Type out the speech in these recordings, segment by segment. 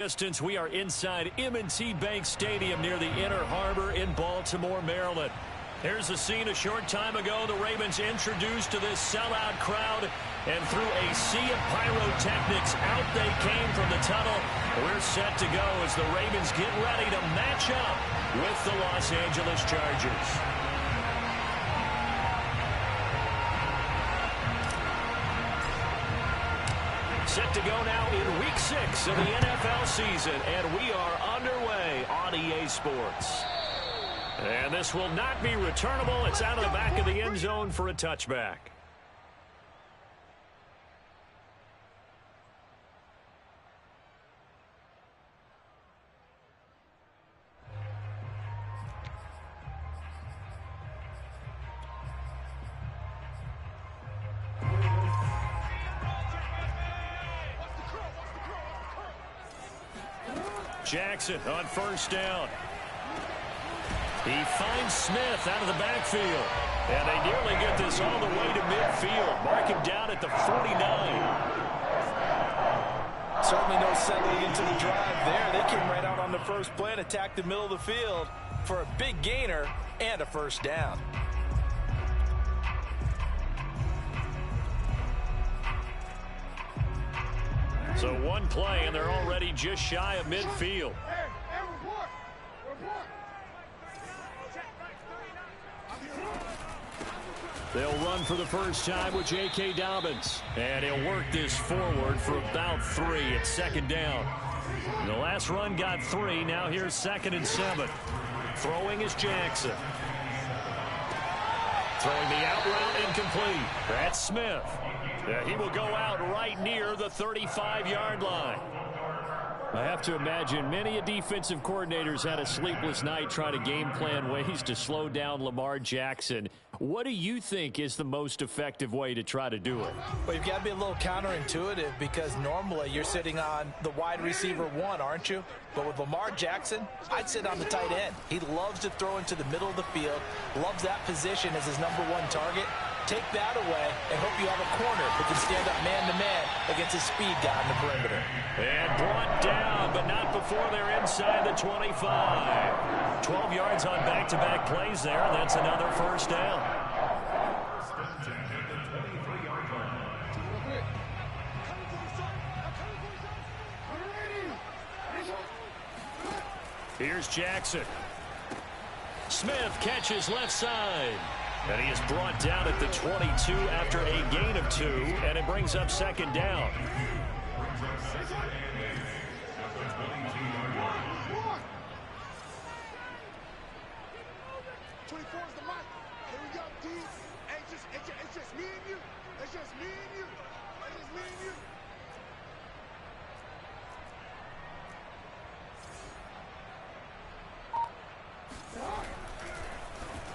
Distance, we are inside M&T Bank Stadium near the Inner Harbor in Baltimore, Maryland. Here's a scene a short time ago. The Ravens introduced to this sellout crowd, and through a sea of pyrotechnics, out they came from the tunnel. We're set to go as the Ravens get ready to match up with the Los Angeles Chargers. Set to go now in Week 6 of the NFL season, and we are underway on EA Sports. And this will not be returnable. It's out of the back of the end zone for a touchback. Jackson on first down. He finds Smith out of the backfield. And they nearly get this all the way to midfield. Mark him down at the 49. Certainly no settling into the drive there. They came right out on the first play and attacked the middle of the field for a big gainer and a first down. So one play, and they're already just shy of midfield. They'll run for the first time with J.K. Dobbins. And he'll work this forward for about 3 at second down. The last run got 3. Now here's 2nd and 7. Throwing is Jackson. Throwing the out route incomplete. That's Smith. He will go out right near the 35-yard line. I have to imagine many a defensive coordinators had a sleepless night trying to game plan ways to slow down Lamar Jackson. What do you think is the most effective way to try to do it? Well, you've got to be a little counterintuitive because normally you're sitting on the wide receiver 1, aren't you? But with Lamar Jackson, I'd sit on the tight end. He loves to throw into the middle of the field, loves that position as his #1 target. Take that away and hope you have a corner who can stand up man-to-man against his speed guy on the perimeter. And brought down, but not before they're inside the 25. 12 yards on back-to-back plays there. That's another first down. Here's Jackson. Smith catches left side. And he is brought down at the 22 after a gain of 2, and it brings up second down.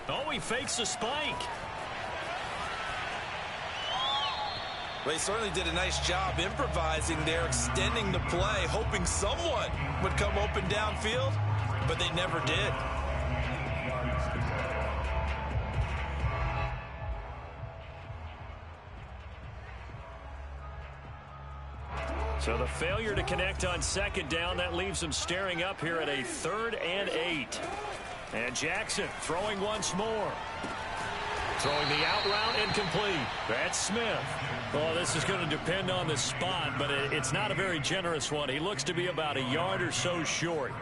Oh, he fakes a spike. Well, he certainly did a nice job improvising there, extending the play, hoping someone would come open downfield, but they never did. So the failure to connect on second down, that leaves them staring up here at a 3rd and 8. And Jackson throwing once more. Throwing the out route incomplete. That's Smith. Oh, this is going to depend on the spot, but it's not a very generous one. He looks to be about a yard or so short.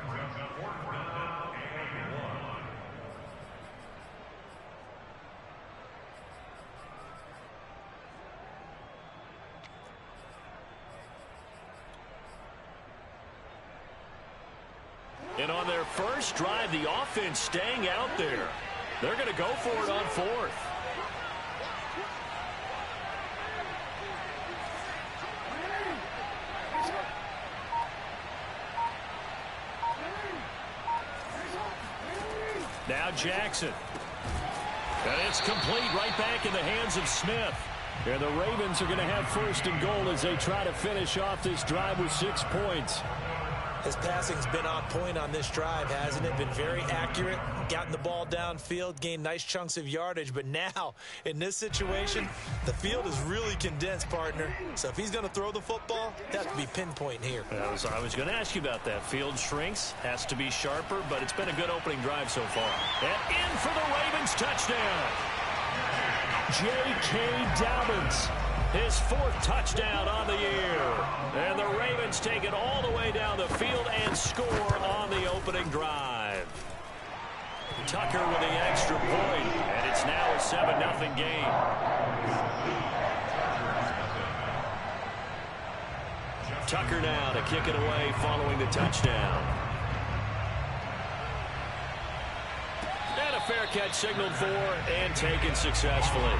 And on their first drive, the offense staying out there. They're going to go for it on 4th. Now Jackson. And it's complete right back in the hands of Smith. And the Ravens are going to have 1st and goal as they try to finish off this drive with 6 points. His passing's been on point on this drive, hasn't it? Been very accurate, gotten the ball downfield, gained nice chunks of yardage. But now, in this situation, the field is really condensed, partner. So if he's going to throw the football, that has to be pinpoint here. I was going to ask you about that. Field shrinks, has to be sharper, but it's been a good opening drive so far. And in for the Ravens touchdown. J.K. Dobbins. His 4th touchdown on the year. And the Ravens take it all the way down the field and score on the opening drive. Tucker with the extra point, and it's now a 7-0 game. Tucker now to kick it away following the touchdown. And a fair catch signaled for and taken successfully.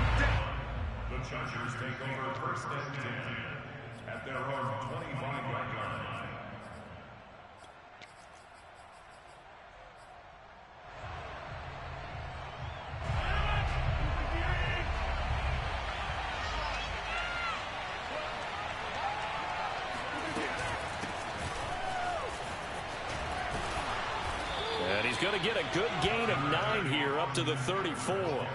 The Chargers take over first and 10 at their own 25-yard line. And he's going to get a good gain of 9 here up to the 34.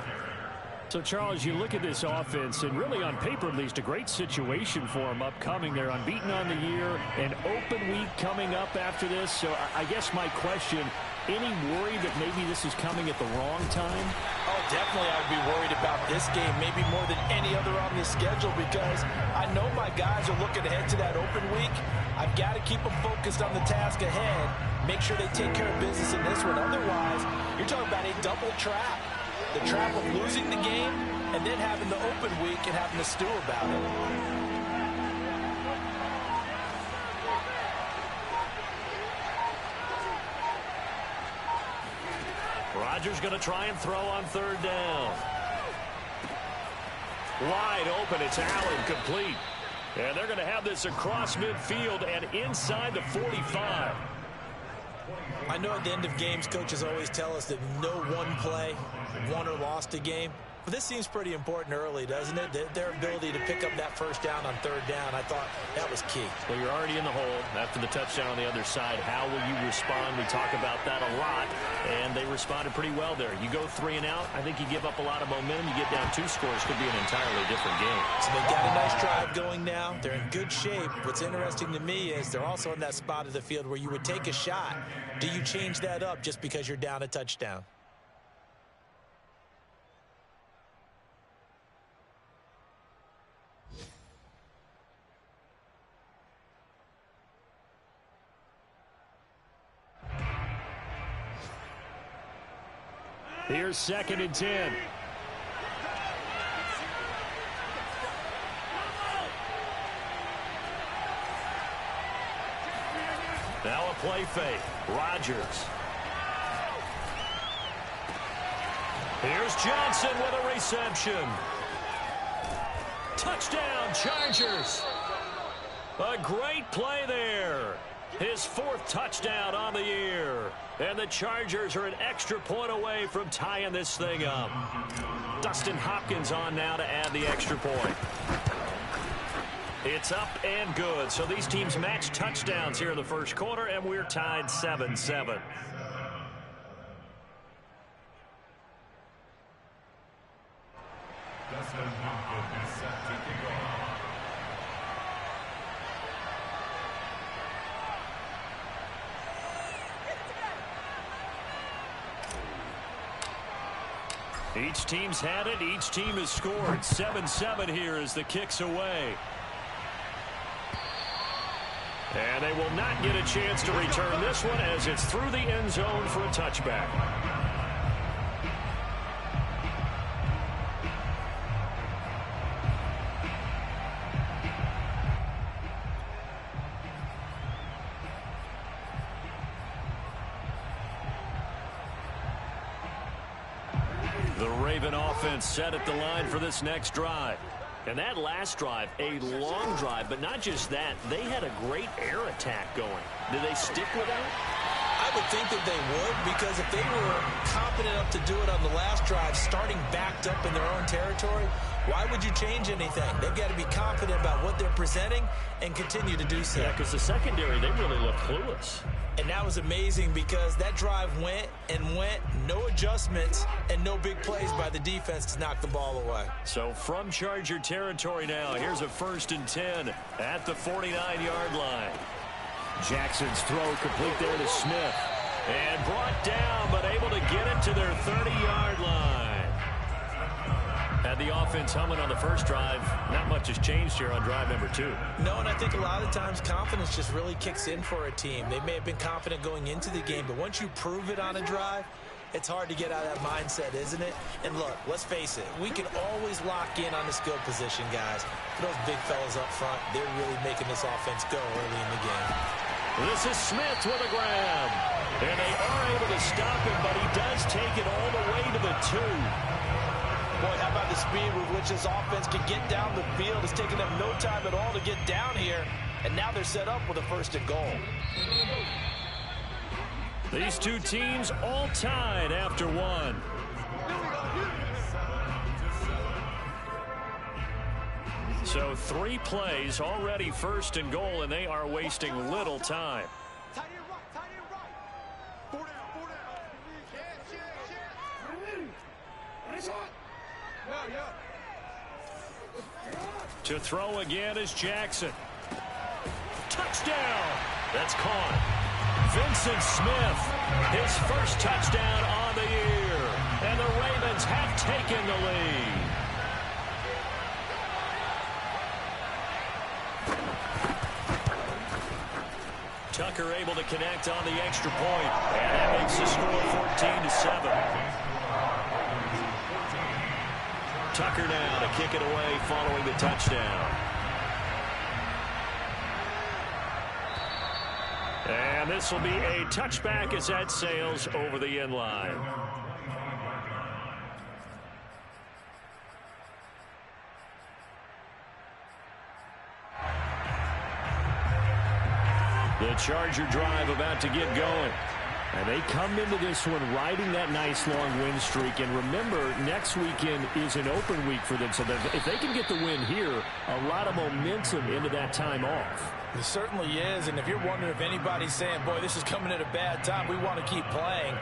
So, Charles, you look at this offense, and really on paper, at least, a great situation for them upcoming. They're unbeaten on the year, an open week coming up after this. So I guess my question, any worry that maybe this is coming at the wrong time? Oh, definitely I would be worried about this game, maybe more than any other on the schedule, because I know my guys are looking ahead to that open week. I've got to keep them focused on the task ahead, make sure they take care of business in this one. Otherwise, you're talking about a double trap. The trap of losing the game and then having the open week and having to stew about it. Rodgers going to try and throw on 3rd down. Wide open, it's Allen, complete. And they're going to have this across midfield and inside the 45. I know at the end of games, coaches always tell us that no one play won or lost a game. But this seems pretty important early, doesn't it? Their ability to pick up that 1st down on 3rd down, I thought that was key. Well, you're already in the hole after the touchdown on the other side. How will you respond? We talk about that a lot, and they responded pretty well there. You go 3 and out, I think you give up a lot of momentum. You get down 2 scores, could be an entirely different game. So they've got a nice drive going now. They're in good shape. What's interesting to me is they're also in that spot of the field where you would take a shot. Do you change that up just because you're down a touchdown? Here's 2nd and 10. Now a play fake. Rodgers. Here's Johnson with a reception. Touchdown, Chargers. A great play there. His 4th touchdown on the year. And the Chargers are an extra point away from tying this thing up. Dustin Hopkins on now to add the extra point. It's up and good. So these teams match touchdowns here in the 1st quarter, and we're tied 7-7. Dustin Hopkins set to kick off. Each team's had it. Each team has scored. 7-7 here as the kick's away. And they will not get a chance to return this one as it's through the end zone for a touchback. The Raven offense set at the line for this next drive. And that last drive, a long drive, but not just that. They had a great air attack going. Did they stick with that? I would think that they would, because if they were confident enough to do it on the last drive, starting backed up in their own territory, Why would you change anything? They've got to be confident about what they're presenting and continue to do so. Yeah, because the secondary, they really look clueless. And that was amazing because that drive went and went, no adjustments, and no big plays by the defense to knock the ball away. So from Charger territory now, here's a 1st and 10 at the 49-yard line. Jackson's throw complete there to Smith. And brought down, but able to get it to their 30-yard line. Had the offense humming on the first drive. Not much has changed here on drive number 2. No, and I think a lot of times confidence just really kicks in for a team. They may have been confident going into the game, but once you prove it on a drive, it's hard to get out of that mindset, isn't it? And look, let's face it, we can always lock in on the skill position, guys. For those big fellas up front, they're really making this offense go early in the game. This is Smith with a grab. And they are able to stop him, but he does take it all the way to the 2. Boy, how about the speed with which this offense can get down the field? It's taken them no time at all to get down here, and now they're set up with a 1st and goal. These two teams all tied after 1. So 3 plays, already 1st and goal, and they are wasting little time. To throw again is Jackson. Touchdown! That's caught. Vincent Smith, his first touchdown on the year. And the Ravens have taken the lead. Tucker able to connect on the extra point. And that makes the score 14-7. Tucker now to kick it away following the touchdown. And this will be a touchback as that sails over the end line. The Charger drive about to get going. And they come into this one riding that nice long win streak. And remember, next weekend is an open week for them. So if they can get the win here, a lot of momentum into that time off. It certainly is. And if you're wondering if anybody's saying, boy, this is coming at a bad time, we want to keep playing,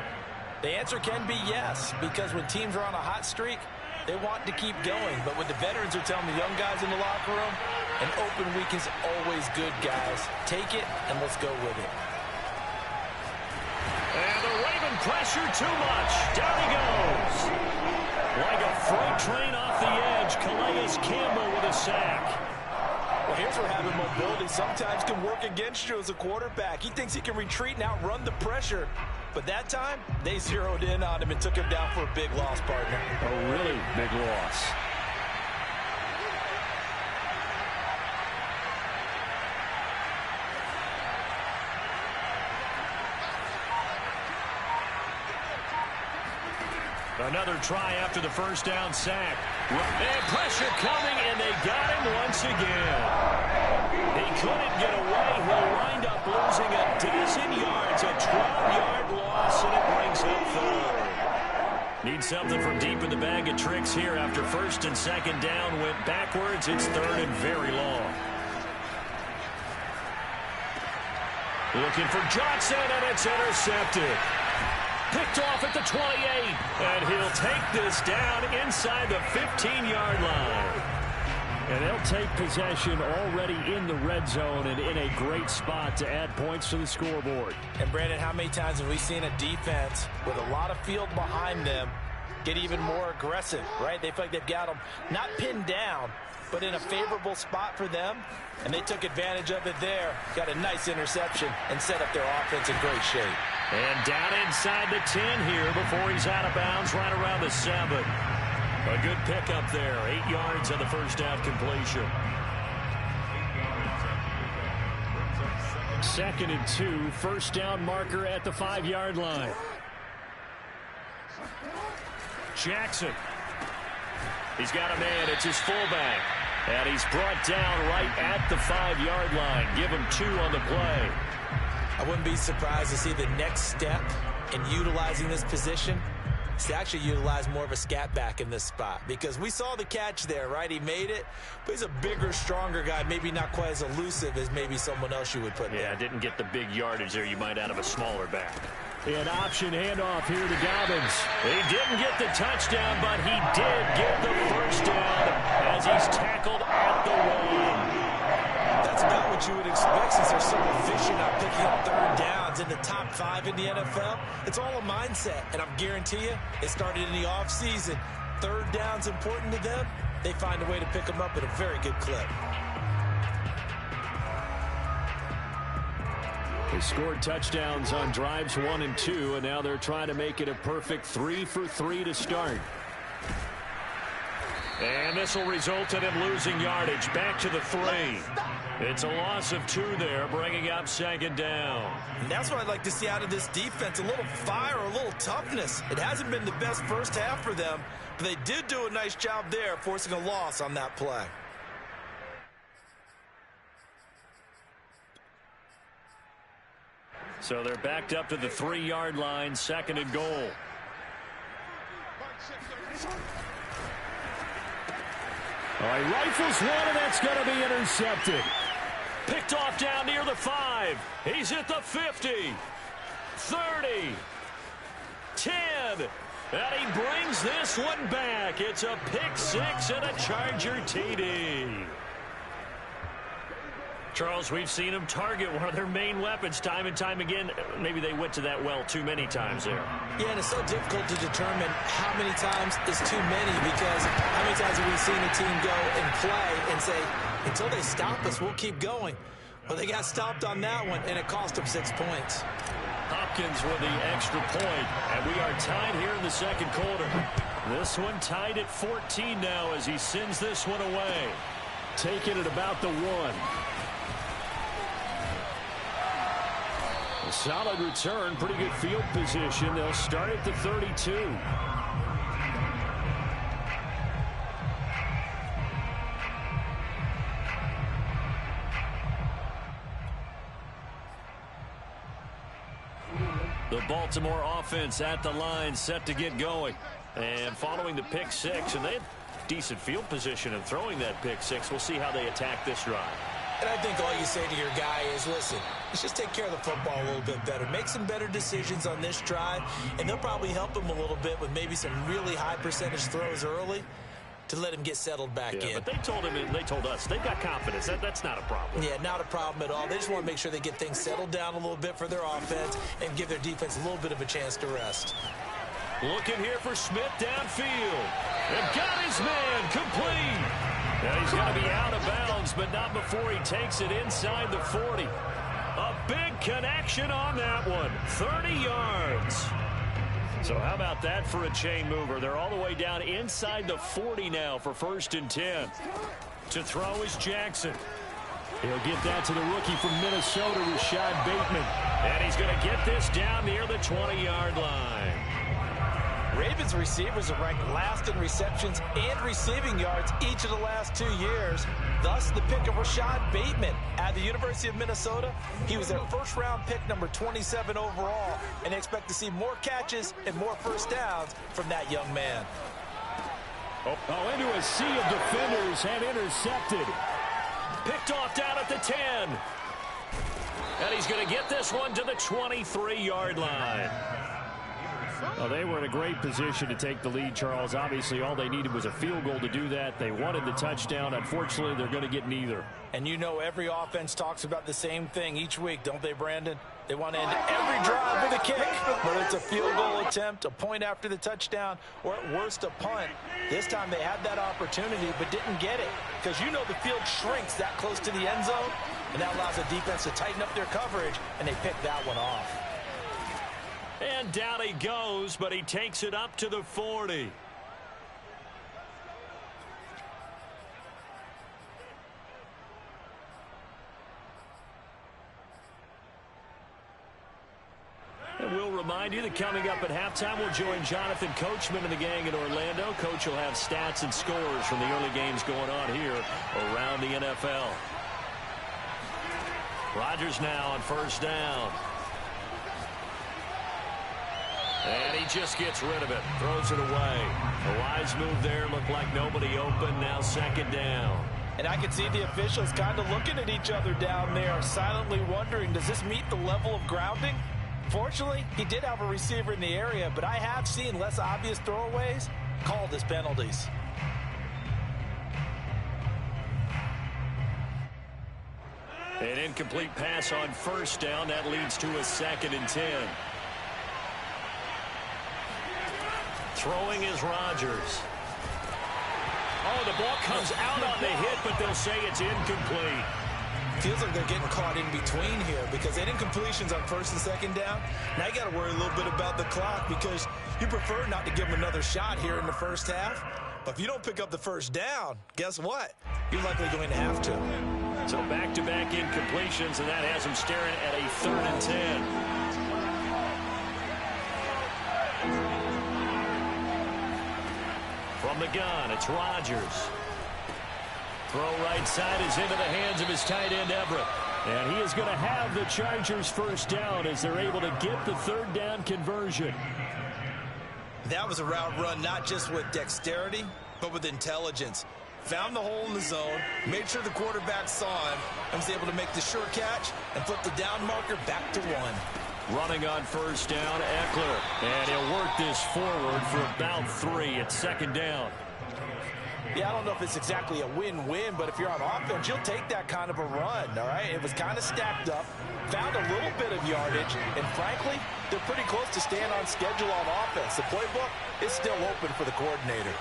the answer can be yes. Because when teams are on a hot streak, they want to keep going. But what the veterans are telling the young guys in the locker room, an open week is always good, guys. Take it, and let's go with it. And the Raven pressure too much. Down he goes. Like a freight train off the edge, Calais Campbell with a sack. Well, here's where having mobility sometimes can work against you as a quarterback. He thinks he can retreat and outrun the pressure. But that time, they zeroed in on him and took him down for a big loss, partner. A really big loss. Another try after the first down sack. And pressure coming, and they got him once again. He couldn't get away. He'll wind up losing a dozen yards, a 12-yard loss, and it brings up 3rd. Need something from deep in the bag of tricks here after 1st and 2nd down went backwards. It's 3rd and very long. Looking for Johnson, and it's intercepted. Picked off at the 28, and he'll take this down inside the 15-yard line. And they'll take possession already in the red zone and in a great spot to add points to the scoreboard. And, Brandon, how many times have we seen a defense with a lot of field behind them get even more aggressive, right? They feel like they've got them not pinned down, but in a favorable spot for them, and they took advantage of it there. Got a nice interception and set up their offense in great shape. And down inside the 10 here before he's out of bounds right around the 7. A good pickup there. 8 yards on the first down completion. 2nd and 2. First down marker at the 5-yard line. Jackson. He's got a man. It's his fullback. And he's brought down right at the 5-yard line. Give him 2 on the play. I wouldn't be surprised to see the next step in utilizing this position He's actually utilized more of a scat back in this spot because we saw the catch there, right? He made it, but he's a bigger, stronger guy, maybe not quite as elusive as maybe someone else you would put there. Yeah, didn't get the big yardage there you might out of a smaller back. An option handoff here to Dobbins. He didn't get the touchdown, but he did get the first down as he's tackled at the 1. That's about what you would expect since they're so efficient at picking up third downs in the top 5 in the NFL. It's all a mindset, and I guarantee you, it started in the offseason. Third down's important to them. They find a way to pick them up at a very good clip. They scored touchdowns on drives 1 and 2, and now they're trying to make it a perfect 3 for 3 to start. And this will result in him losing yardage back to the 3. It's a loss of 2 there, bringing up second down. And that's what I'd like to see out of this defense, a little fire, a little toughness. It hasn't been the best first half for them, but they did do a nice job there, forcing a loss on that play. So they're backed up to the 3-yard line, 2nd and goal. All right, rifles one, and that's going to be intercepted. Picked off down near the 5. He's at the 50, 30, 10. And he brings this one back. It's a pick 6 and a Charger TD. Charles, we've seen them target one of their main weapons time and time again. Maybe they went to that well too many times there. Yeah, and it's so difficult to determine how many times is too many because how many times have we seen a team go and play and say, until they stop us, we'll keep going. Well, they got stopped on that one, and it cost them 6 points. Hopkins with the extra point, and we are tied here in the second quarter. This one tied at 14 now as he sends this one away. Taking it about the 1. A solid return, pretty good field position. They'll start at the 32. The Baltimore offense at the line, set to get going. And following the pick 6, and they had decent field position in throwing that pick 6. We'll see how they attack this drive. And I think all you say to your guy is, listen, let's just take care of the football a little bit better. Make some better decisions on this drive, and they'll probably help him a little bit with maybe some really high percentage throws early to let him get settled back in. But they told him, and they told us, they've got confidence. That's not a problem. Yeah, not a problem at all. They just want to make sure they get things settled down a little bit for their offense and give their defense a little bit of a chance to rest. Looking here for Smith downfield. And got his man complete. Now he's going to be out of bounds, but not before he takes it inside the 40. A big connection on that one. 30 yards. So how about that for a chain mover? They're all the way down inside the 40 now for 1st and 10. To throw is Jackson. He'll get that to the rookie from Minnesota, Rashad Bateman. And he's going to get this down near the 20-yard line. Ravens receivers are ranked last in receptions and receiving yards each of the last 2 years. Thus, the pick of Rashad Bateman at the University of Minnesota. He was their first-round pick, number 27 overall, and they expect to see more catches and more first downs from that young man. Oh, into a sea of defenders and intercepted. Picked off down at the 10. And he's going to get this one to the 23-yard line. Well, they were in a great position to take the lead, Charles. Obviously, all they needed was a field goal to do that. They wanted the touchdown. Unfortunately, they're going to get neither. And you know every offense talks about the same thing each week, don't they, Brandon? They want to end every drive with a kick, whether it's a field goal attempt, a point after the touchdown, or at worst a punt. This time they had that opportunity but didn't get it because you know the field shrinks that close to the end zone, and that allows the defense to tighten up their coverage, and they pick that one off. And down he goes, but he takes it up to the 40. And we'll remind you that coming up at halftime, we'll join Jonathan Coachman and the gang in Orlando. Coach will have stats and scores from the early games going on here around the NFL. Rodgers now on 1st down. And he just gets rid of it, throws it away. A wise move there, looked like nobody open, now second down. And I can see the officials kind of looking at each other down there, silently wondering, does this meet the level of grounding? Fortunately, he did have a receiver in the area, but I have seen less obvious throwaways called as penalties. An incomplete pass on first down. That leads to a 2nd and 10. Throwing is Rodgers. Oh, the ball comes out on the hit, but they'll say it's incomplete. Feels like they're getting caught in between here because any incompletions on 1st and 2nd down, now you got to worry a little bit about the clock because you prefer not to give them another shot here in the first half. But if you don't pick up the first down, guess what? You're likely going to have to. So back-to-back incompletions, and that has them staring at a 3rd and 10. From the gun, it's Rodgers. Throw right side is into the hands of his tight end, Everett. And he is going to have the Chargers first down as they're able to get the 3rd down conversion. That was a route run not just with dexterity, but with intelligence. Found the hole in the zone, made sure the quarterback saw him, and was able to make the sure catch and flip the down marker back to 1. Running on first down, Eckler. And he'll work this forward for about 3 at 2nd down. Yeah, I don't know if it's exactly a win-win, but if you're on offense, you'll take that kind of a run, all right? It was kind of stacked up, found a little bit of yardage, and frankly, they're pretty close to staying on schedule on offense. The playbook is still open for the coordinator.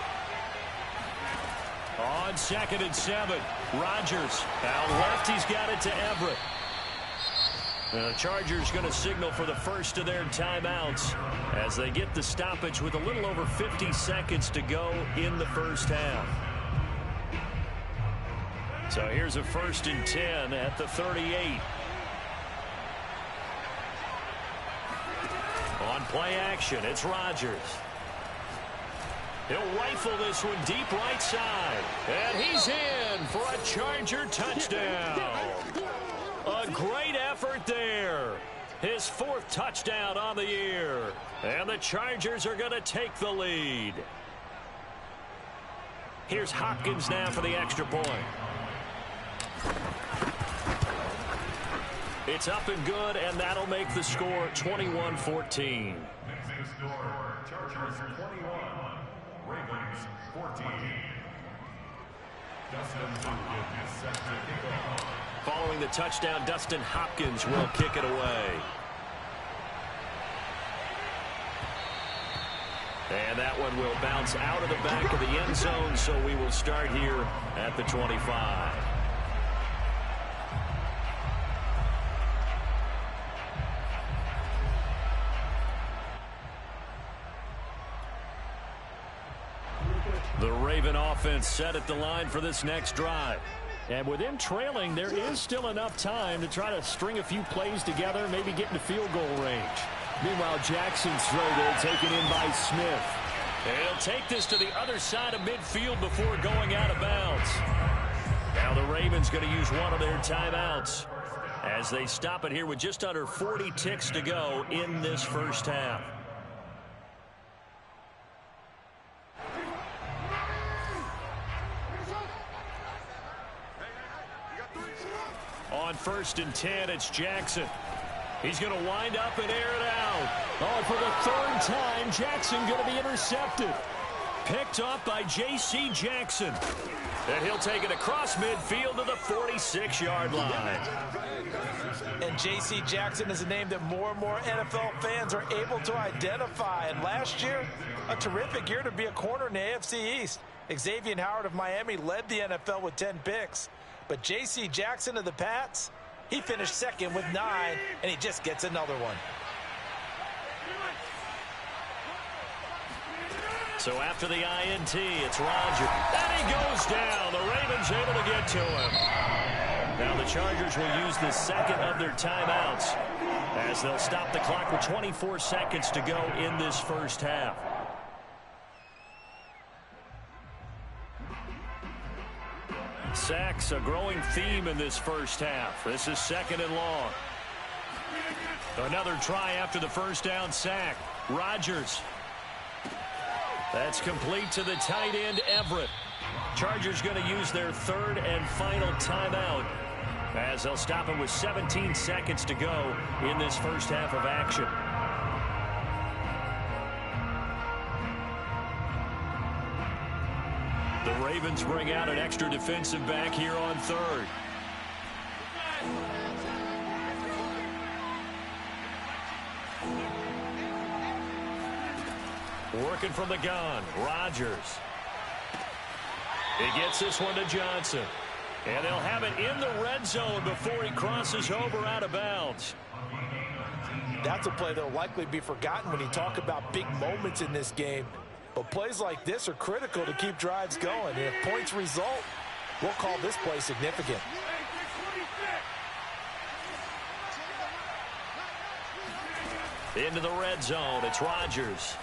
On 2nd and 7, Rodgers. Out left, he's got it to Everett. The Chargers going to signal for the first of their timeouts as they get the stoppage with a little over 50 seconds to go in the first half. So here's a 1st and 10 at the 38. On play action, it's Rodgers. He'll rifle this one deep right side. And he's in for a Charger touchdown. A great effort there. His 4th touchdown on the year. And the Chargers are going to take the lead. Here's Hopkins now for the extra point. It's up and good, and that'll make the score 21-14. Mixing score, Chargers 21, Ravens 14. Dustin Hopkins set to kick off. Following the touchdown, Dustin Hopkins will kick it away. And that one will bounce out of the back of the end zone, so we will start here at the 25. The Raven offense set at the line for this next drive. And with them trailing, there is still enough time to try to string a few plays together, maybe get into field goal range. Meanwhile, Jackson's throw there taken in by Smith. And he'll take this to the other side of midfield before going out of bounds. Now the Ravens going to use one of their timeouts as they stop it here with just under 40 ticks to go in this first half. On 1st and 10, it's Jackson. He's going to wind up and air it out. Oh, for the 3rd time, Jackson going to be intercepted. Picked up by J.C. Jackson. And he'll take it across midfield to the 46-yard line. And J.C. Jackson is a name that more and more NFL fans are able to identify. And last year, a terrific year to be a corner in the AFC East. Xavier Howard of Miami led the NFL with 10 picks. But J.C. Jackson of the Pats, he finished 2nd with 9, and he just gets another one. So after the INT, it's Rodgers. And he goes down. The Ravens able to get to him. Now the Chargers will use the 2nd of their timeouts as they'll stop the clock with 24 seconds to go in this first half. Sacks, a growing theme in this first half. This is 2nd and long. Another try after the first down sack. Rodgers That's complete to the tight end, Everett. Chargers going to use their third and final timeout as they'll stop it with 17 seconds to go in this first half of action. The Ravens bring out an extra defensive back here on third. Working from the gun, Rodgers. He gets this one to Johnson. And they'll have it in the red zone before he crosses over out of bounds. That's a play that will likely be forgotten when you talk about big moments in this game. But plays like this are critical to keep drives going. And if points result, we'll call this play significant. Into the red zone, it's Rodgers.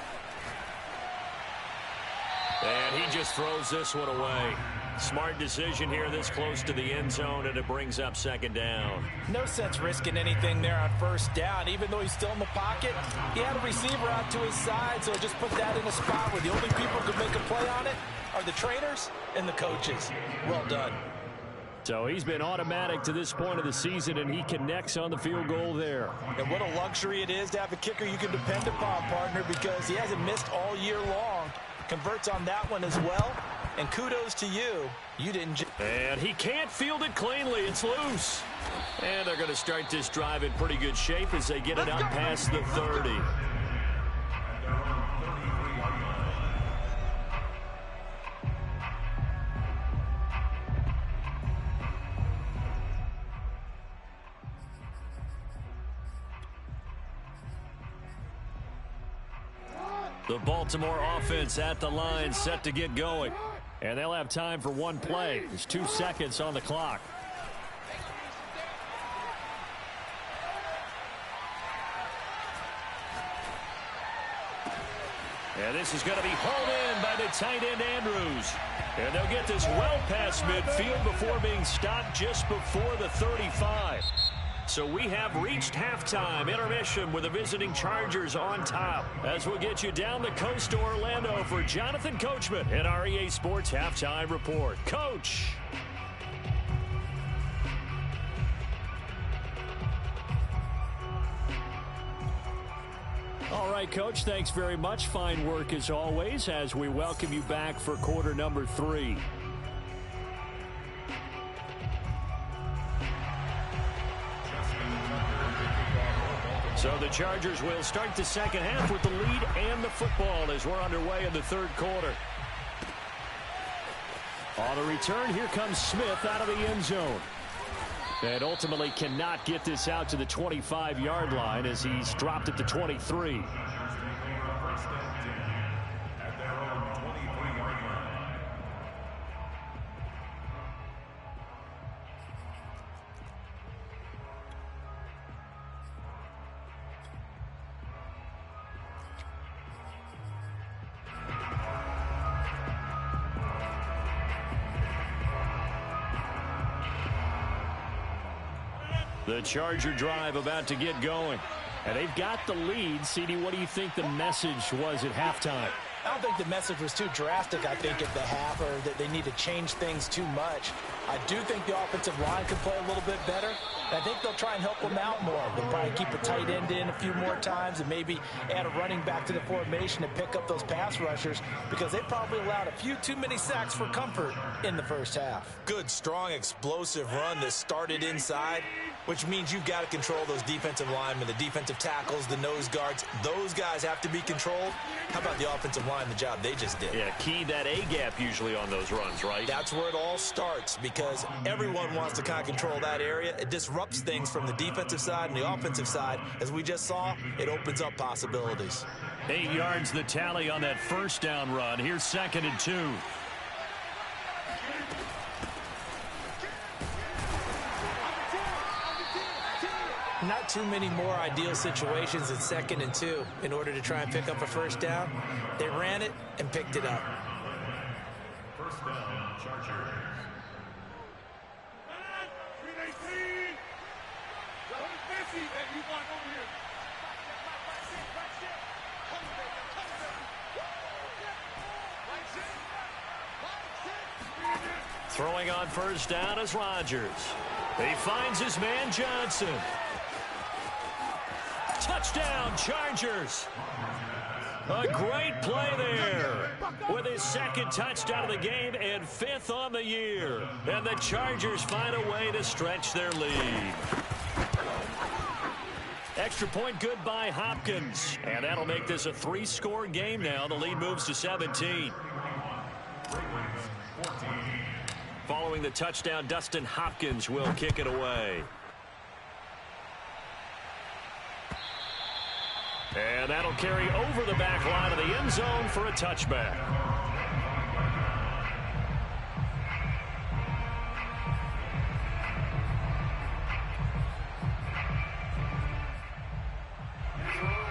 And he just throws this one away. Smart decision here this close to the end zone, and it brings up second down. No sense risking anything there on first down. Even though he's still in the pocket, he had a receiver out to his side, so just put that in a spot where the only people who can make a play on it are the trainers and the coaches. Well done. So he's been automatic to this point of the season, and he connects on the field goal there. And what a luxury it is to have a kicker you can depend upon, partner, because he hasn't missed all year long. Converts on that one as well. And kudos to you. You didn't. And he can't field it cleanly. It's loose. And they're going to start this drive in pretty good shape as they get it out past the 30. The Baltimore offense at the line, set to get going. And they'll have time for one play. There's 2 seconds on the clock. And this is going to be hauled in by the tight end, Andrews. And they'll get this well past midfield before being stopped just before the 35. So we have reached halftime intermission with the visiting Chargers on top. As we'll get you down the coast to Orlando for Jonathan Coachman at our EA Sports Halftime Report. Coach. All right, Coach, thanks very much. Fine work as always as we welcome you back for quarter number 3. So the Chargers will start the second half with the lead and the football as we're underway in the third quarter. On the return, here comes Smith out of the end zone. And ultimately cannot get this out to the 25-yard line as he's dropped at the 23. The Charger drive about to get going. And they've got the lead. CD, what do you think the message was at halftime? I don't think the message was too drastic, I think, at the half, or that they need to change things too much. I do think the offensive line could play a little bit better. And I think they'll try and help them out more. They'll probably keep a tight end in a few more times and maybe add a running back to the formation to pick up those pass rushers because they probably allowed a few too many sacks for comfort in the first half. Good, strong, explosive run that started inside, which means you've got to control those defensive linemen, the defensive tackles, the nose guards. Those guys have to be controlled. How about the offensive line, the job they just did? Yeah, key that A-gap usually on those runs, right? That's where it all starts because everyone wants to kind of control that area. It disrupts things from the defensive side and the offensive side. As we just saw, it opens up possibilities. 8 yards the tally on that first down run. Here's 2nd and 2. Not too many more ideal situations in 2nd and 2 in order to try and pick up a first down. They ran it and picked it up. First down, Chargers. Throwing on first down is Rodgers. He finds his man Johnson. Touchdown, Chargers. A great play there with his second touchdown of the game and 5th on the year. And the Chargers find a way to stretch their lead. Extra point good by Hopkins. And that'll make this a 3-score game now. The lead moves to 17. Following the touchdown, Dustin Hopkins will kick it away. And that'll carry over the back line of the end zone for a touchback.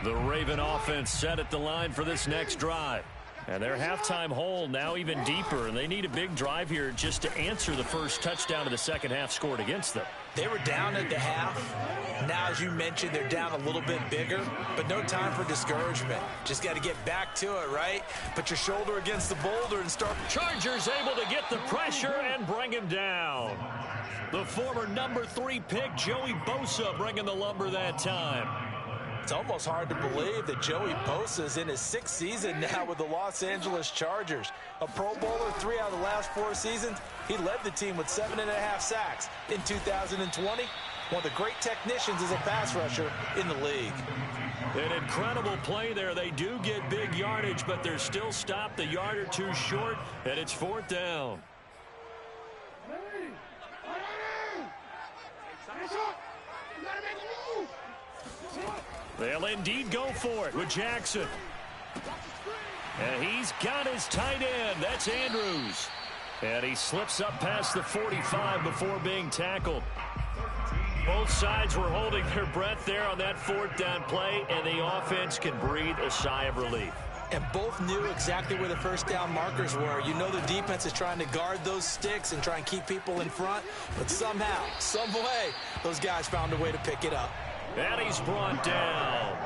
The Raven offense set at the line for this next drive. And their halftime hole now even deeper, and they need a big drive here just to answer the first touchdown of the second half scored against them. They were down at the half. Now, as you mentioned, they're down a little bit bigger, but no time for discouragement. Just got to get back to it, right? Put your shoulder against the boulder and start. Chargers able to get the pressure and bring him down. The former number 3 pick, Joey Bosa, bringing the lumber that time. It's almost hard to believe that Joey Bosa is in his 6th season now with the Los Angeles Chargers. A Pro Bowler 3 out of the last 4 seasons. He led the team with 7.5 sacks in 2020. One of the great technicians as a pass rusher in the league. An incredible play there. They do get big yardage, but they're still stopped a yard or 2 short, and it's 4th down. They'll indeed go for it with Jackson. And he's got his tight end. That's Andrews. And he slips up past the 45 before being tackled. Both sides were holding their breath there on that 4th down play, and the offense can breathe a sigh of relief. And both knew exactly where the first down markers were. You know the defense is trying to guard those sticks and try and keep people in front, but somehow, some way, those guys found a way to pick it up. And he's brought down.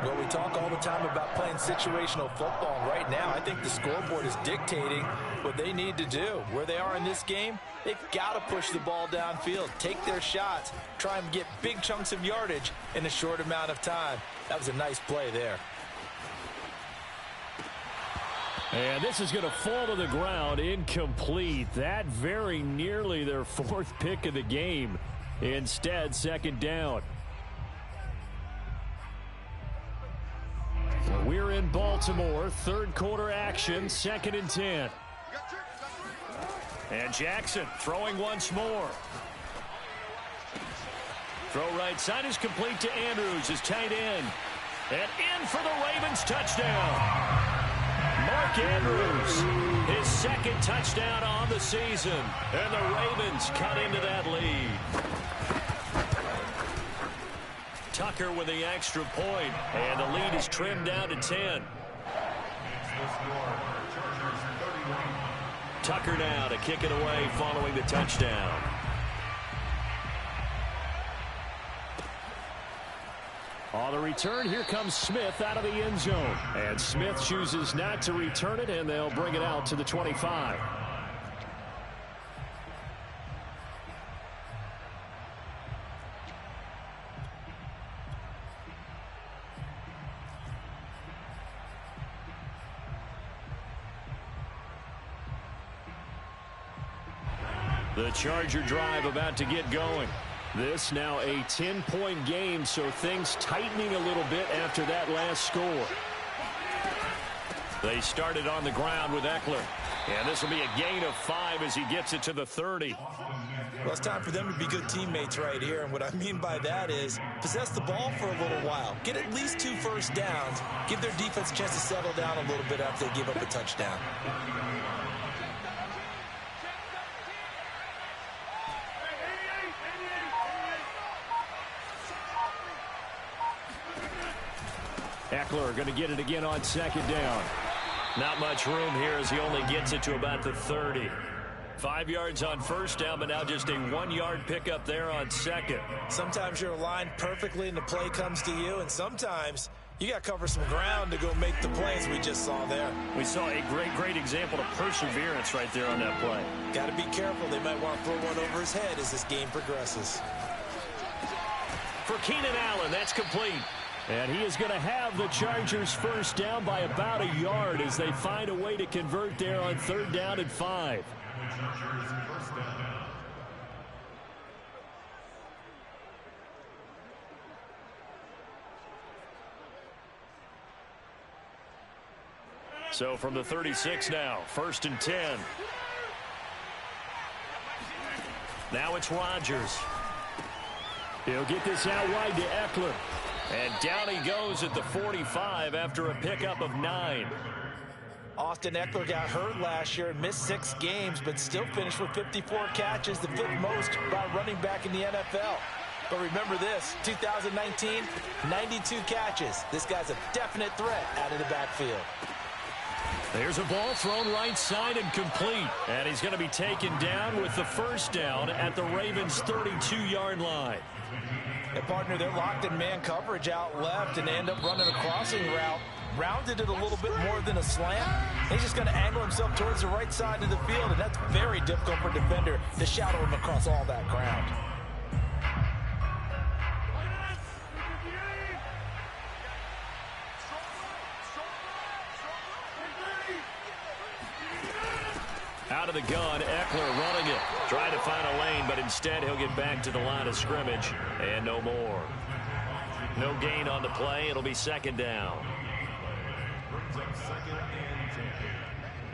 Well, we talk all the time about playing situational football, and right now I think the scoreboard is dictating what they need to do. Where they are in this game, they've got to push the ball downfield, take their shots, try and get big chunks of yardage in a short amount of time. That was a nice play there. And this is going to fall to the ground, incomplete. That very nearly their 4th pick of the game. Instead, 2nd down. So we're in Baltimore. 3rd quarter action, 2nd and 10. And Jackson throwing once more. Throw right side is complete to Andrews, his tight end. And in for the Ravens touchdown. Mark Andrews, his 2nd touchdown on the season. And the Ravens cut into that lead. Tucker with the extra point, and the lead is trimmed down to 10. Tucker now to kick it away following the touchdown. On the return, here comes Smith out of the end zone. And Smith chooses not to return it, and they'll bring it out to the 25. The Charger drive about to get going. This now a 10-point game, so things tightening a little bit after that last score. They started on the ground with Eckler. And this will be a gain of 5 as he gets it to the 30. Well, it's time for them to be good teammates right here. And what I mean by that is possess the ball for a little while. Get at least 2 first downs. Give their defense a chance to settle down a little bit after they give up a touchdown. Eckler going to get it again on 2nd down. Not much room here as he only gets it to about the 30. 5 yards on first down, but now just a 1-yard pickup there on 2nd. Sometimes you're aligned perfectly and the play comes to you, and sometimes You got to cover some ground to go make the plays we just saw there. We saw a great example of perseverance right there on that play. Got to be careful. They might want to throw one over his head as this game progresses. For Keenan Allen, that's complete. And he is going to have the Chargers first down by about a yard as they find a way to convert there on 3rd down and 5. So from the 36 now, 1st and 10. Now it's Rodgers. He'll get this out wide to Eckler. And down he goes at the 45 after a pickup of 9. Austin Eckler got hurt last year and missed 6 games, but still finished with 54 catches, the 5th most by running back in the NFL. But remember this, 2019, 92 catches. This guy's a definite threat out of the backfield. There's a ball thrown right side and complete. And he's going to be taken down with the first down at the Ravens' 32-yard line. And partner, they're locked in man coverage out left, and they end up running a crossing route. Rounded it a little bit more than a slant. He's just going to angle himself towards the right side of the field, and that's very difficult for a defender to shadow him across all that ground. Out of the gun, Eckler running it. Trying to find a lane, but instead he'll get back to the line of scrimmage. And no more. No gain on the play. It'll be 2nd down. Brings up 2nd and 10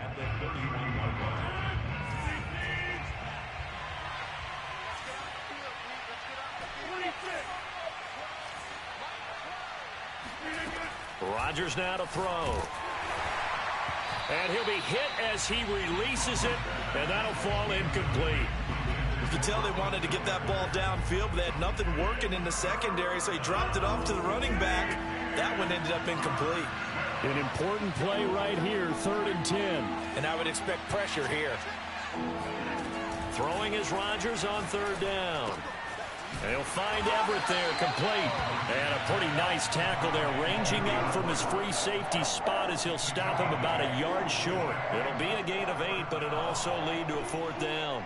at the 31-yard line. Rodgers now to throw. And he'll be hit as he releases it, and that'll fall incomplete. You can tell they wanted to get that ball downfield, but they had nothing working in the secondary, so he dropped it off to the running back. That one ended up incomplete. An important play right here, 3rd and 10. And I would expect pressure here. Throwing is Rodgers on 3rd down. They'll find Everett there, complete. And a pretty nice tackle there, ranging up from his free safety spot as he'll stop him about a yard short. It'll be a gain of 8, but it'll also lead to a 4th down.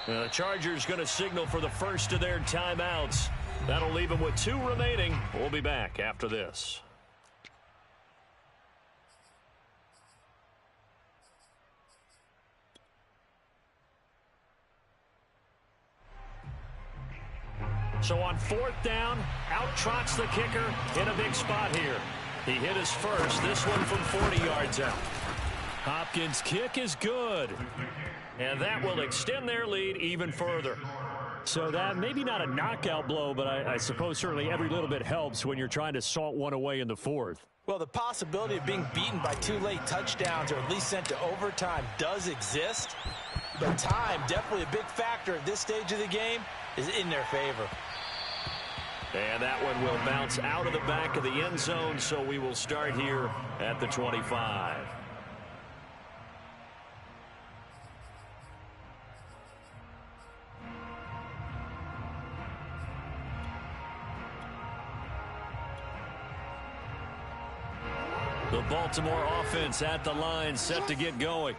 The Chargers going to signal for the first of their timeouts. That'll leave them with 2 remaining. We'll be back after this. So on 4th down, out trots the kicker in a big spot here. He hit his first, this one from 40 yards out. Hopkins' kick is good. And that will extend their lead even further. So that maybe not a knockout blow, but I suppose certainly every little bit helps when you're trying to salt one away in the 4th. Well, the possibility of being beaten by 2 late touchdowns or at least sent to overtime does exist. But time, definitely a big factor at this stage of the game, is in their favor. And that one will bounce out of the back of the end zone, so we will start here at the 25. The Baltimore offense at the line, set to get going.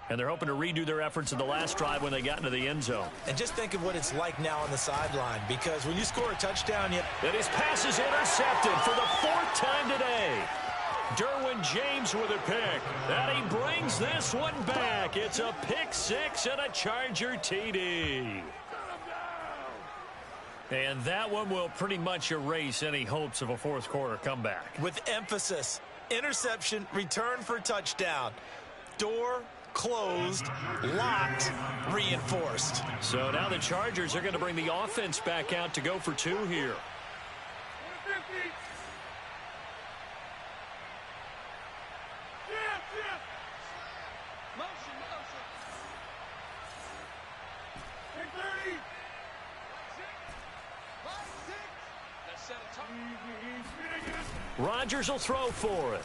And they're hoping to redo their efforts in the last drive when they got into the end zone. And just think of what it's like now on the sideline, because when you score a touchdown, And his pass is intercepted for the 4th time today. Derwin James with a pick. And he brings this one back. It's a pick 6 and a Charger TD. And that one will pretty much erase any hopes of a 4th quarter comeback. with emphasis, interception, return for touchdown. Door closed, locked, reinforced. So now the Chargers are going to bring the offense back out to go for 2 here. Rodgers will throw for it.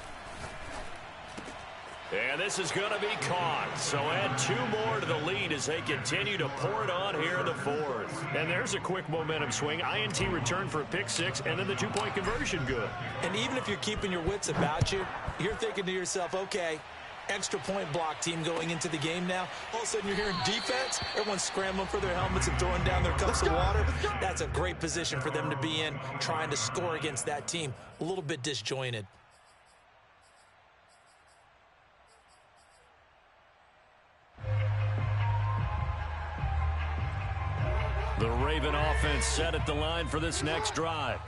And this is going to be caught. So add 2 more to the lead as they continue to pour it on here in the 4th. And there's a quick momentum swing. INT return for a pick 6, and then the 2-point conversion good. And even if you're keeping your wits about you, you're thinking to yourself, okay, extra point block team going into the game now. All of a sudden you're hearing defense. Everyone's scrambling for their helmets and throwing down their cups of water. That's a great position for them to be in, trying to score against that team. A little bit disjointed. The Raven offense set at the line for this next drive.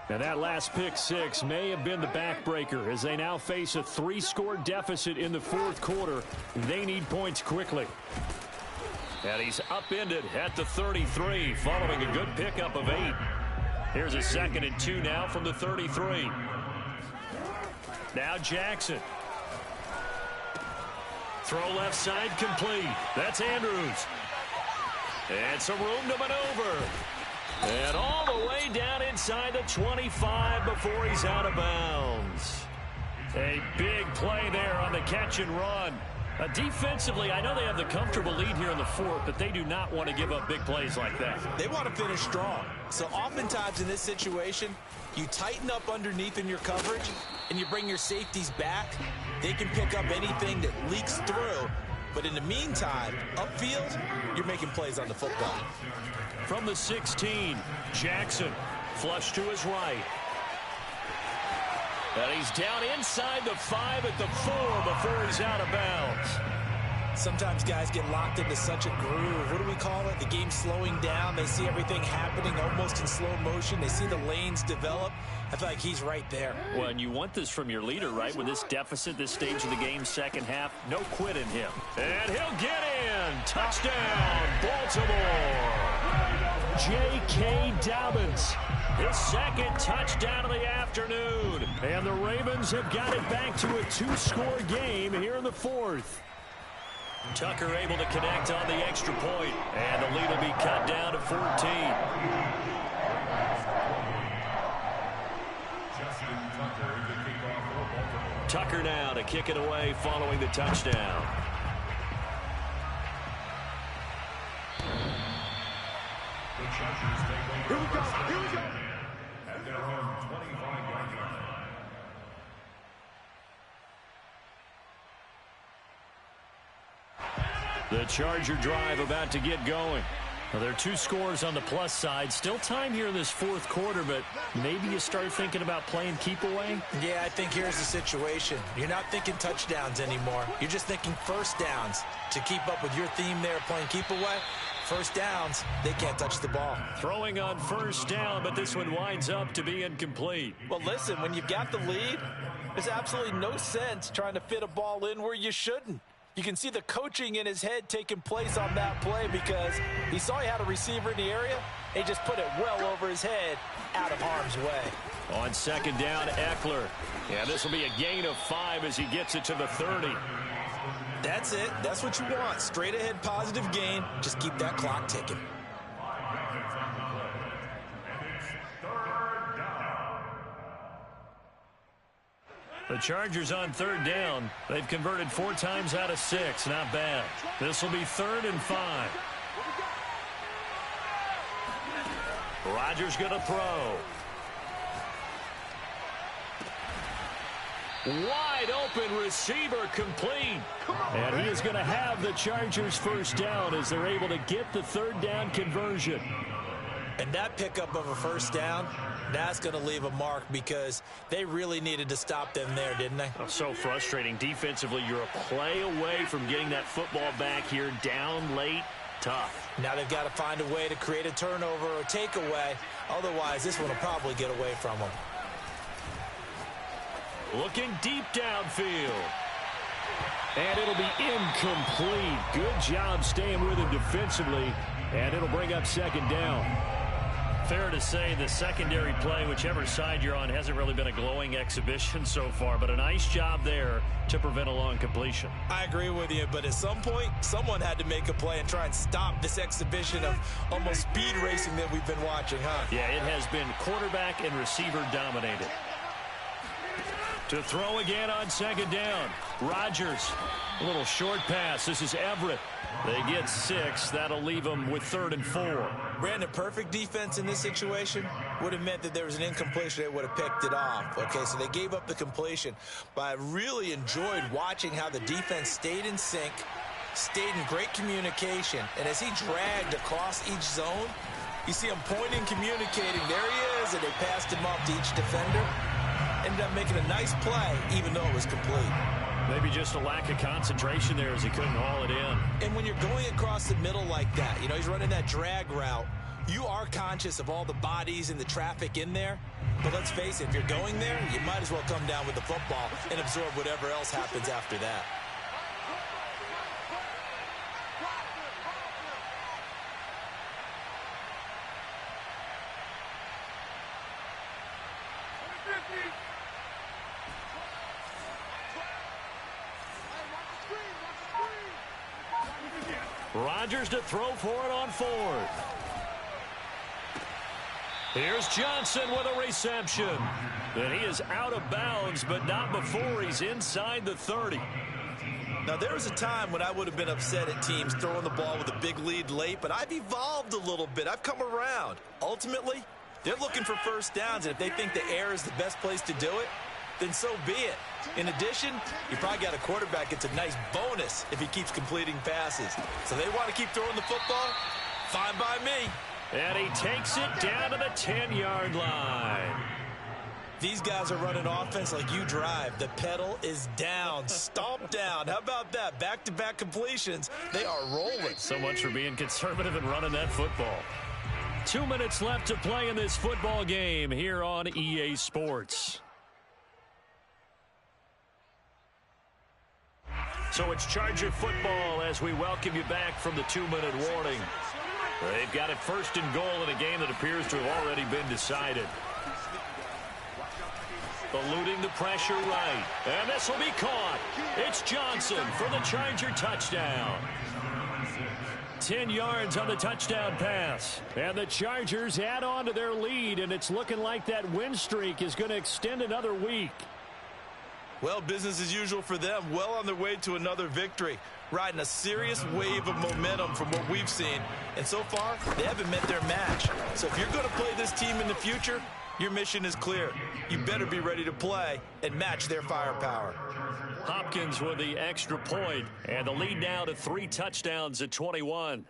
And that last pick 6 may have been the backbreaker as they now face a 3-score deficit in the 4th quarter. They need points quickly. And he's upended at the 33 following a good pickup of 8. Here's a 2nd and 2 now from the 33. Now Jackson. Throw left side complete. That's Andrews. And some room to maneuver. And all the way down inside the 25 before he's out of bounds. A big play there on the catch and run. Defensively, I know they have the comfortable lead here in the 4th, but they do not want to give up big plays like that. They want to finish strong. So oftentimes in this situation, you tighten up underneath in your coverage, and you bring your safeties back. They can pick up anything that leaks through. But in the meantime, upfield, you're making plays on the football. From the 16, Jackson, flush to his right. And he's down inside the 5 at the 4 before he's out of bounds. Sometimes guys get locked into such a groove. What do we call it? The game slowing down. They see everything happening almost in slow motion. They see the lanes develop. I feel like he's right there. Well, and you want this from your leader, right? With this deficit, this stage of the game, second half, no quit in him. And he'll get in. Touchdown, Baltimore. J.K. Dobbins. His 2nd touchdown of the afternoon. And the Ravens have got it back to a 2-score game here in the 4th. Tucker able to connect on the extra point. And the lead will be cut down to 14. Tucker now to kick it away following the touchdown. Here we go. At their own 25-yard line. The Charger drive about to get going. Well, there are 2 scores on the plus side. Still time here in this 4th quarter, but maybe you start thinking about playing keep away? Yeah, I think here's the situation. You're not thinking touchdowns anymore. You're just thinking first downs. To keep up with your theme there, playing keep away, first downs, they can't touch the ball. Throwing on first down, but this one winds up to be incomplete. Well, listen, when you've got the lead, there's absolutely no sense trying to fit a ball in where you shouldn't. You can see the coaching in his head taking place on that play because he saw he had a receiver in the area. He just put it well over his head, out of harm's way. On 2nd down, Eckler. Yeah, this will be a gain of 5 as he gets it to the 30. That's it. That's what you want. Straight ahead positive gain. Just keep that clock ticking. The Chargers on 3rd down. They've converted 4 times out of 6. Not bad. This will be 3rd and 5. Rodgers going to throw. Wide open receiver complete. And he is going to have the Chargers first down as they're able to get the 3rd down conversion. And that pickup of a first down, that's going to leave a mark because they really needed to stop them there, didn't they? Oh, so frustrating. Defensively, you're a play away from getting that football back here down late. Tough. Now they've got to find a way to create a turnover or takeaway. Otherwise, this one will probably get away from them. Looking deep downfield. And it'll be incomplete. Good job staying with him defensively. And it'll bring up 2nd down. Fair to say the secondary play, whichever side you're on, hasn't really been a glowing exhibition so far, but a nice job there to prevent a long completion. I agree with you, but at some point, someone had to make a play and try and stop this exhibition of almost speed racing that we've been watching, huh? Yeah, it has been quarterback and receiver dominated. To throw again on second down. Rodgers, a little short pass. This is Everett. They get 6. That'll leave them with 3rd and 4. Brandon, perfect defense in this situation would have meant that there was an incompletion. They would have picked it off. Okay, so they gave up the completion. But I really enjoyed watching how the defense stayed in sync, stayed in great communication. And as he dragged across each zone, you see him pointing, communicating. There he is, and they passed him off to each defender. Ended up making a nice play, even though it was complete. Maybe just a lack of concentration there as he couldn't haul it in. And when you're going across the middle like that, you know, he's running that drag route, you are conscious of all the bodies and the traffic in there. But let's face it, if you're going there, you might as well come down with the football and absorb whatever else happens after that. Rodgers to throw for it on 4th. Here's Johnson with a reception. And he is out of bounds, but not before he's inside the 30. Now, there was a time when I would have been upset at teams throwing the ball with a big lead late, but I've evolved a little bit. I've come around. Ultimately, they're looking for first downs, and if they think the air is the best place to do it, then so be it. In addition, you probably got a quarterback gets a nice bonus if he keeps completing passes. So they want to keep throwing the football? Fine by me. And he takes it down to the 10-yard line. These guys are running offense like you drive. The pedal is down, stomp down. How about that? Back-to-back completions. They are rolling. So much for being conservative and running that football. 2 minutes left to play in this football game here on EA Sports. So it's Charger football as we welcome you back from the 2-minute warning. They've got it 1st and goal in a game that appears to have already been decided. Eluding the pressure right. And this will be caught. It's Johnson for the Charger touchdown. 10 yards on the touchdown pass. And the Chargers add on to their lead, and it's looking like that win streak is going to extend another week. Well, business as usual for them. Well on their way to another victory. Riding a serious wave of momentum from what we've seen. And so far, they haven't met their match. So if you're going to play this team in the future, your mission is clear. You better be ready to play and match their firepower. Hopkins with the extra point, and the lead now to 3 touchdowns at 21.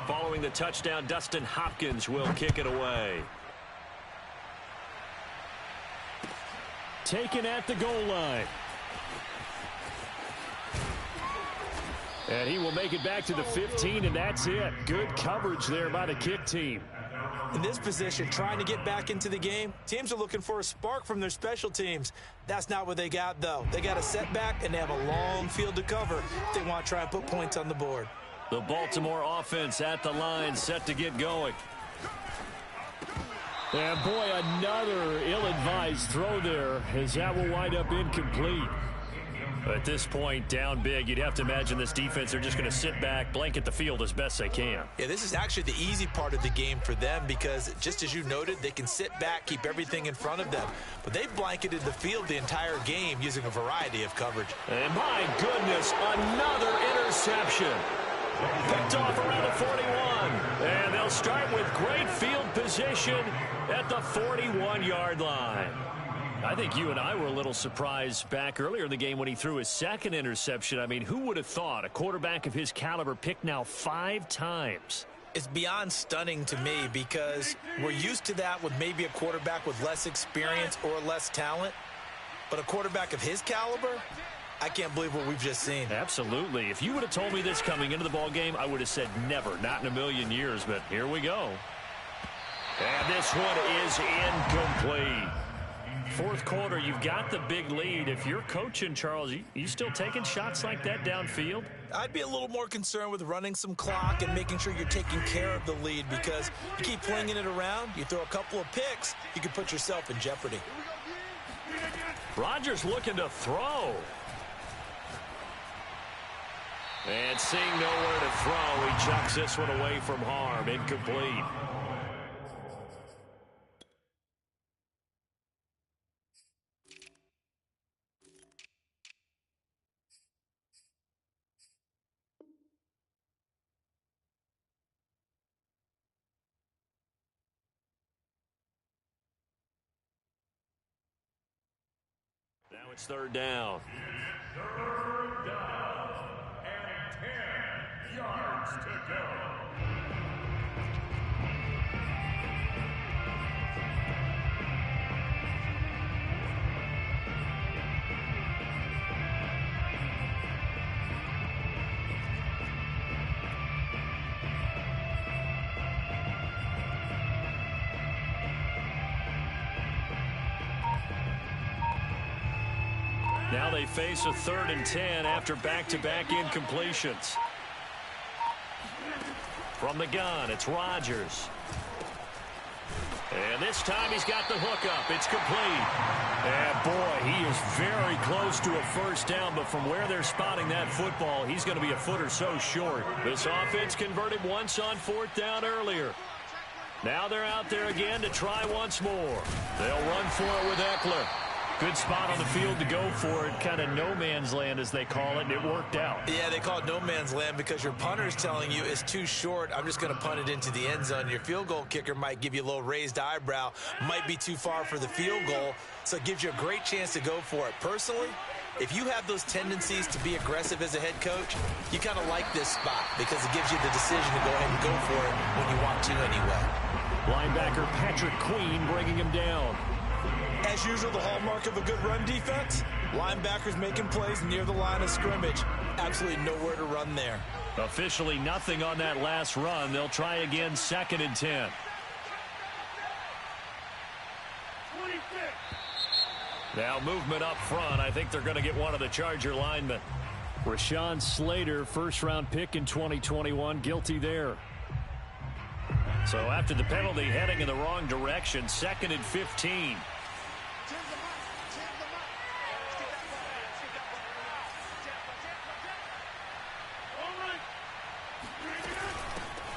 Following the touchdown, Dustin Hopkins will kick it away. Taken at the goal line. And he will make it back to the 15, and that's it. Good coverage there by the kick team. In this position, trying to get back into the game, teams are looking for a spark from their special teams. That's not what they got, though. They got a setback, and they have a long field to cover if they want to try and put points on the board. The Baltimore offense at the line, set to get going. And boy, another ill-advised throw there, as that will wind up incomplete. At this point, down big, you'd have to imagine this defense, they're just going to sit back, blanket the field as best they can. Yeah, this is actually the easy part of the game for them because, just as you noted, they can sit back, keep everything in front of them. But they've blanketed the field the entire game using a variety of coverage. And my goodness, another interception. Picked off around the 41. And they'll start with great field position at the 41-yard line. I think you and I were a little surprised back earlier in the game when he threw his second interception. I mean, who would have thought a quarterback of his caliber picked now 5 times? It's beyond stunning to me because we're used to that with maybe a quarterback with less experience or less talent. But a quarterback of his caliber, I can't believe what we've just seen. Absolutely. If you would have told me this coming into the ball game, I would have said never, not in a million years. But here we go. And this one is incomplete. Fourth quarter, you've got the big lead. If you're coaching, Charles, you still taking shots like that downfield? I'd be a little more concerned with running some clock and making sure you're taking care of the lead, because you keep flinging it around, you throw a couple of picks, you can put yourself in jeopardy. Rodgers looking to throw. And seeing nowhere to throw, he chucks this one away from harm. Incomplete. Now it's third down. Third down and 10 yards to go. Now they face a 3rd and 10 after back-to-back incompletions. From the gun, it's Rodgers. And this time he's got the hookup. It's complete. And boy, he is very close to a first down, but from where they're spotting that football, he's going to be a foot or so short. This offense converted once on 4th down earlier. Now they're out there again to try once more. They'll run for it with Eckler. Good spot on the field to go for it. Kind of no man's land, as they call it, and it worked out. Yeah, they call it no man's land because your punter's telling you it's too short. I'm just going to punt it into the end zone. Your field goal kicker might give you a little raised eyebrow. Might be too far for the field goal, so it gives you a great chance to go for it. Personally, if you have those tendencies to be aggressive as a head coach, you kind of like this spot because it gives you the decision to go ahead and go for it when you want to anyway. Linebacker Patrick Queen bringing him down. As usual, the hallmark of a good run defense, linebackers making plays near the line of scrimmage. Absolutely nowhere to run there. Officially nothing on that last run. They'll try again, 2nd and 10. Now movement up front. I think they're going to get one of the Charger linemen. Rashawn Slater, first-round pick in 2021, guilty there. So after the penalty, heading in the wrong direction, 2nd and 15.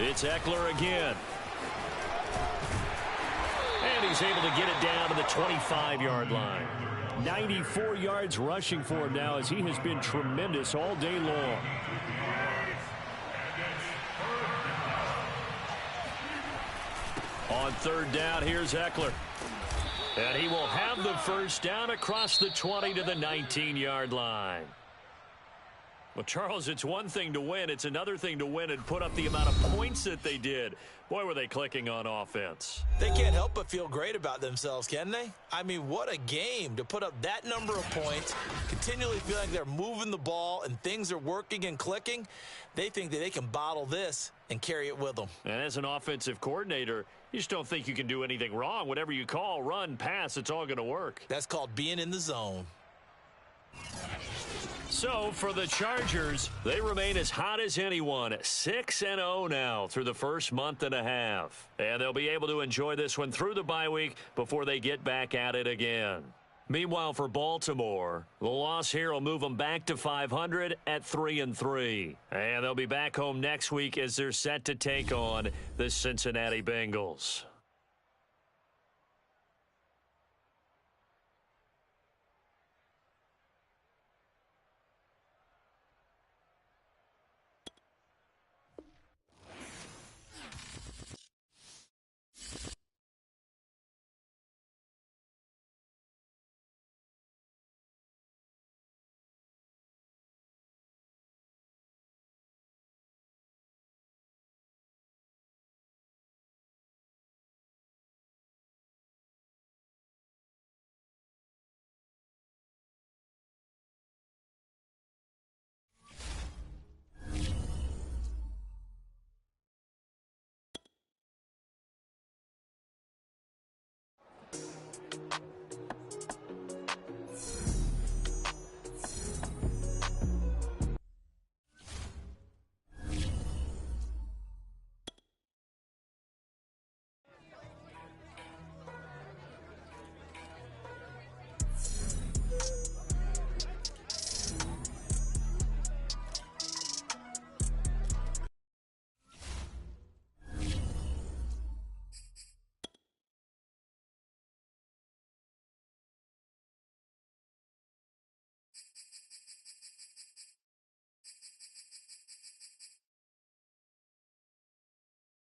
It's Eckler again. And he's able to get it down to the 25-yard line. 94 yards rushing for him now, as he has been tremendous all day long. On 3rd down, here's Eckler. And he will have the first down across the 20 to the 19-yard line. Well, Charles, it's one thing to win. It's another thing to win and put up the amount of points that they did. Boy, were they clicking on offense. They can't help but feel great about themselves, can they? I mean, what a game to put up that number of points, continually feel like they're moving the ball and things are working and clicking. They think that they can bottle this and carry it with them. And as an offensive coordinator, you just don't think you can do anything wrong. Whatever you call, run, pass, it's all going to work. That's called being in the zone. So for the Chargers, they remain as hot as anyone, 6-0 now through the first month and a half. And they'll be able to enjoy this one through the bye week before they get back at it again. Meanwhile, for Baltimore, the loss here will move them back to 500 at 3-3. And they'll be back home next week as they're set to take on the Cincinnati Bengals.